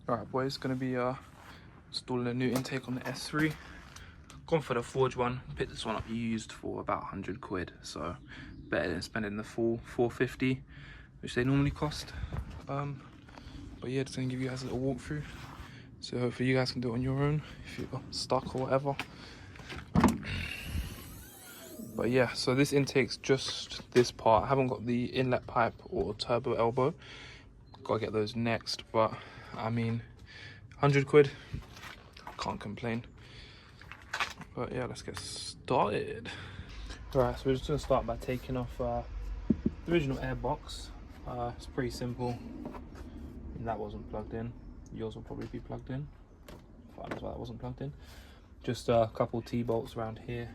Alright boys, gonna be installing a new intake on the S3. Gone for the forged one, picked this one up used for about 100 quid, so better than spending the full 450, which they normally cost. But yeah, just gonna give you guys a little walkthrough, so hopefully you guys can do it on your own if you're stuck or whatever. But yeah, so this intake's just this part. I haven't got the inlet pipe or turbo elbow. Gotta get those next, but I mean, 100 quid, can't complain. But yeah, let's get started. Alright, so we're just gonna start by taking off the original air box. It's pretty simple. And that wasn't plugged in. Yours will probably be plugged in. Fine as well, that wasn't plugged in. Just a couple T-bolts around here,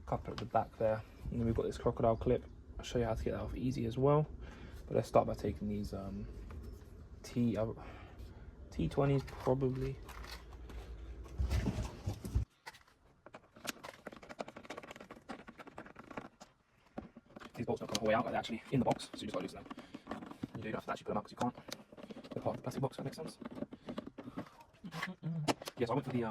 a couple at the back there, and then we've got this crocodile clip. I'll show you how to get that off easy as well. But let's start by taking these T20s probably. These bolts don't come all the way out, like they're actually in the box, so you just got to loosen them. You don't have to actually put them out because you can't. They're part of the plastic box, if that makes sense. Yeah, so I went for the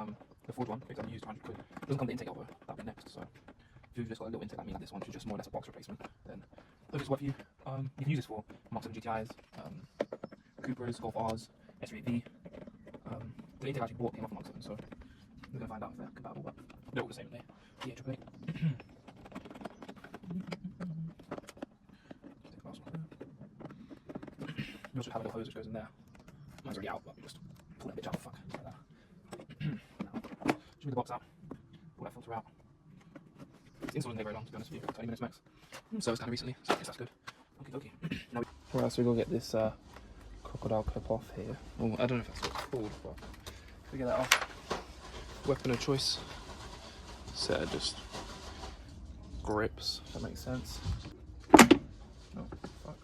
forged one because I used 100 quid. It doesn't come with the intake elbow, that'll be next. So if you've just got a little intake like me, like this one, which is just more or less a box replacement, then those just work for you. You can use this for Mark 7 GTIs, CUPRAs, Golf Rs, S3V. The intake I actually bought came off Mark 7, so we're going to find out if they're compatible, but they're all the same there. Yeah, AAA. You also have a little hose which goes in there. Mine's already out, but we just pull that bitch out. Fuck, like that. Now, just move the box out, pull that filter out. The install doesn't take very long, to be honest with you, 20 minutes max. Service kind of recently, so I guess that's good. Okay. Now right, so we're gonna get this crocodile clip off here. Well, I don't know if that's what it's called, but we get that off. Weapon of choice. Set of just grips, if that makes sense. Oh, fuck.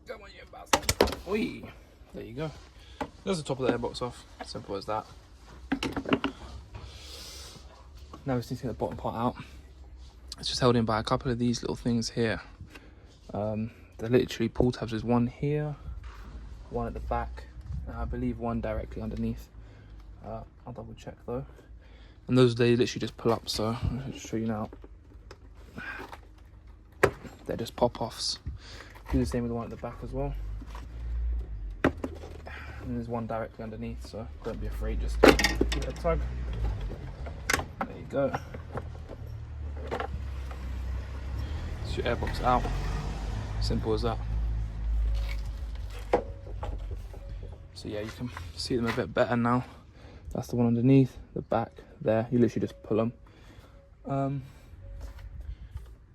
Come on, you bastard. Oi! There you go. There's the top of the airbox off. Simple as that. Now we just need to get the bottom part out. It's just held in by a couple of these little things here. They're literally pull tabs. There's one here, one at the back, and I believe one directly underneath. I'll double check though. And those, they literally just pull up, so I'll show you now. They're just pop-offs. Do the same with the one at the back as well. And there's one directly underneath, so don't be afraid, just give it a tug. There you go. It's your airbox out. Simple as that. So yeah, you can see them a bit better now. That's the one underneath, the back there. You literally just pull them.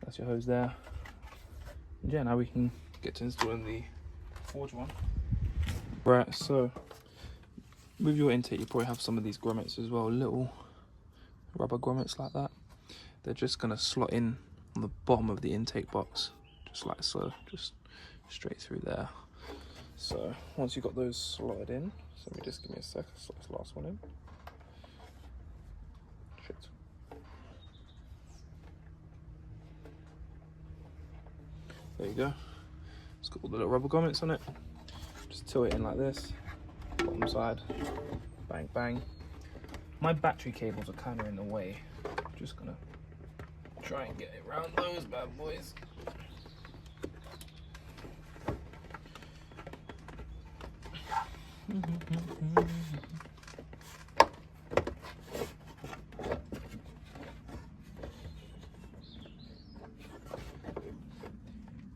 That's your hose there. And yeah, now we can get to installing the forged one. Right, so with your intake, you probably have some of these grommets as well, little rubber grommets like that. They're just gonna slot in on the bottom of the intake box, just like so, just straight through there. So once you've got those slotted in, so let me just give me a sec, slot this last one in. Shit. There you go. It's got all the little rubber grommets on it. Just tilt it in like this, bottom side, bang bang. My battery cables are kind of in the way. Just gonna try and get it around those bad boys.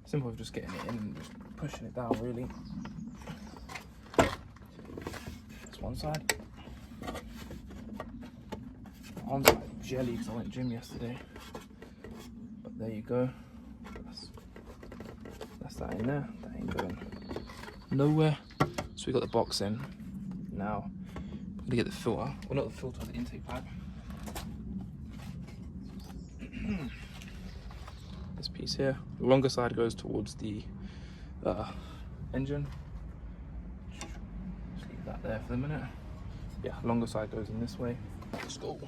Simple as just getting it in and just pushing it down, really. That's one side. My arms are like jelly because I went gym yesterday. But there you go. That's that in there. That ain't going nowhere. So we got the box in. Now I'm gonna get the filter. Well, not the filter, the intake pipe. This piece here. The longer side goes towards the engine. Just leave that there for the minute. Yeah, longer side goes in this way. Let's go.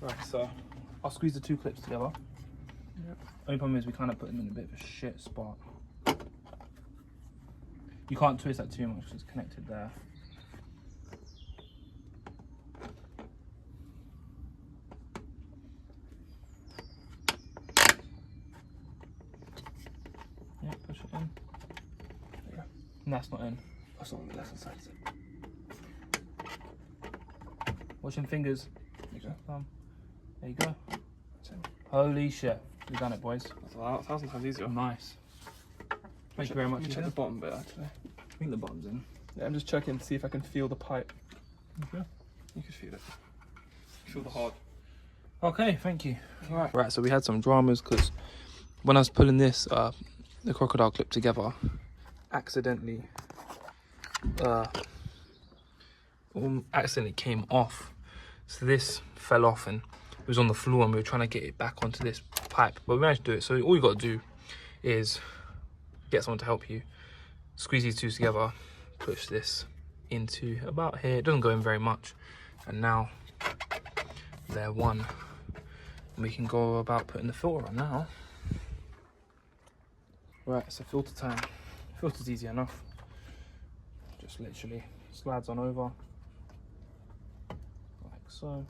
Right, so I'll squeeze the two clips together. Yep. Only problem is we kind of put them in a bit of a shit spot. You can't twist that too much because it's connected there. Yeah, push it in. Yeah. And that's not in. That's not on the left side, is it? Watch your fingers. There you go. There you go. Holy shit. We've done it, boys. That's a 1,000 times easier. Nice. Thank you very much. Check the bottom bit actually. I think the bottom's in. Yeah, I'm just checking to see if I can feel the pipe. Okay. You can feel it. Feel the hard. Okay, thank you. Right, so we had some dramas because when I was pulling this, the crocodile clip together, accidentally came off. So this fell off and it was on the floor and we were trying to get it back onto this pipe, but we managed to do it. So all you got to do is get someone to help you, squeeze these two together, push this into about here. It doesn't go in very much, and now they're one. We can go about putting the filter on now. Right, so filter time. Filter's easy enough. Just literally slides on over like so.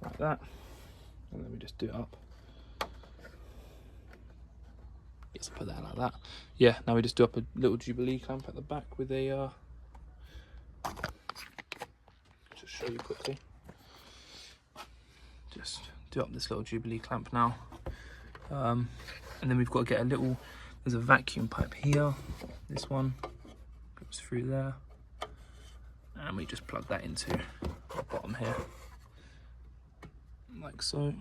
Like that, and then we just do it up. Yes, put that like that. Yeah, now we just do up a little Jubilee clamp at the back with a just show you quickly. Just do up this little Jubilee clamp now, and then we've got to get a little. There's a vacuum pipe here. This one goes through there, and we just plug that into the bottom here. Like so.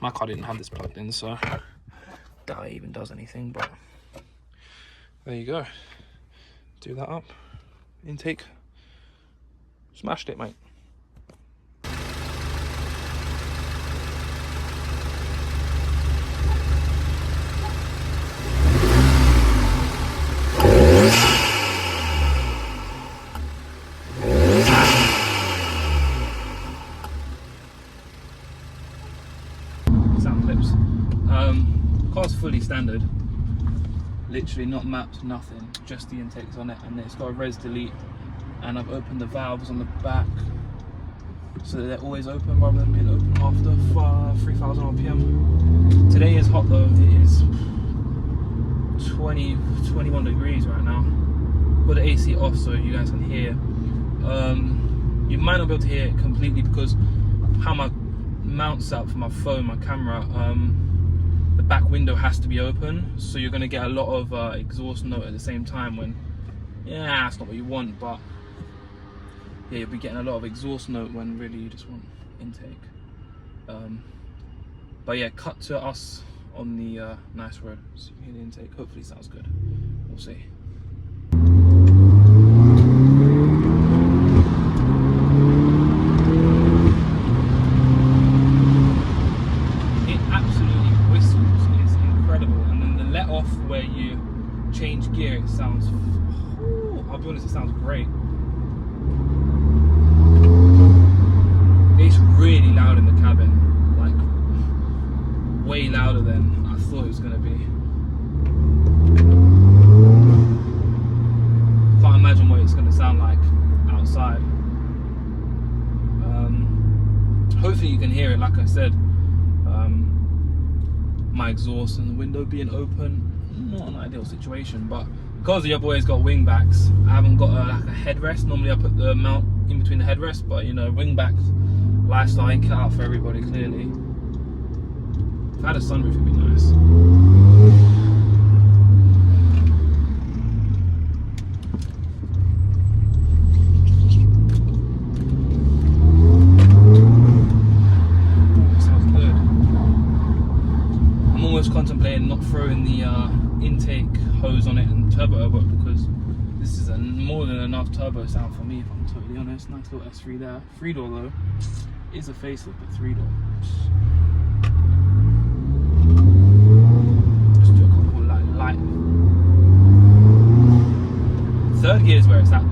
My car didn't have this plugged in, so doubt it even does anything, but there you go. Do that up. Intake. Smashed it, mate. Car's fully standard, literally not mapped, nothing, just the intakes on it, and it's got a res delete, and I've opened the valves on the back so that they're always open rather than being open after 3,000 RPM. Today is hot though, it is 21 degrees right now. Got the AC off so you guys can hear. You might not be able to hear it completely because how my mount's set up for my phone, my camera, the back window has to be open, so you're going to get a lot of exhaust note at the same time when, yeah, that's not what you want, but yeah, you'll be getting a lot of exhaust note when really you just want intake. But yeah, cut to us on the nice road, so you can hear the intake. Hopefully it sounds good, we'll see. Where you change gear, it sounds, I'll be honest, it sounds great. It's really loud in the cabin, like way louder than I thought it was going to be. Can't imagine what it's going to sound like outside. Hopefully you can hear it. Like I said, my exhaust and the window being open, not an ideal situation, but because the other boy's got wing backs, I haven't got like a headrest. Normally I put the mount in between the headrest, but you know, wing backs lifestyle ain't cut out for everybody, clearly. If I had a sunroof, it'd be nice. Contemplating not throwing the intake hose on it and turbo elbow, because this is more than enough turbo sound for me, if I'm totally honest. Nice little S3 there. 3-door though. Is a facelift, but 3-door. Just do a couple like light. Third gear is where it's at though.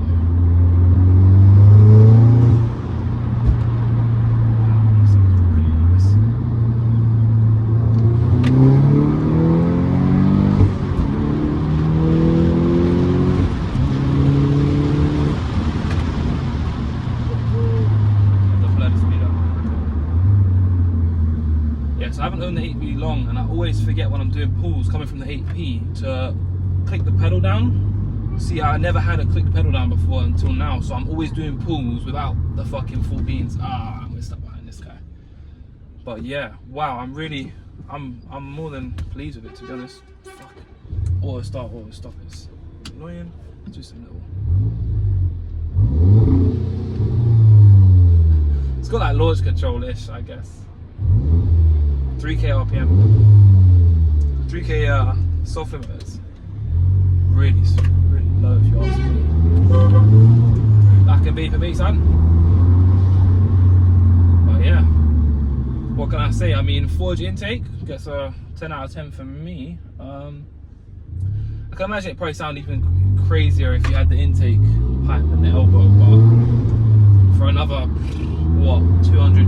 So I haven't owned the 8P long, and I always forget when I'm doing pulls coming from the 8P to click the pedal down. See, I never had a click the pedal down before until now, so I'm always doing pulls without the fucking full beans. Ah, I messed up behind this guy. But yeah, wow, I'm more than pleased with it, to be honest. Fuck. Auto stop is annoying. Let's do some little. It's got like launch control-ish, I guess. 3k RPM, 3k soft limiters. Really low if you ask me. That can be for me, son. But yeah, what can I say? I mean, forge intake gets a 10 out of 10 for me. I can imagine it probably sound even crazier if you had the intake pipe and the elbow, but for another, what, 200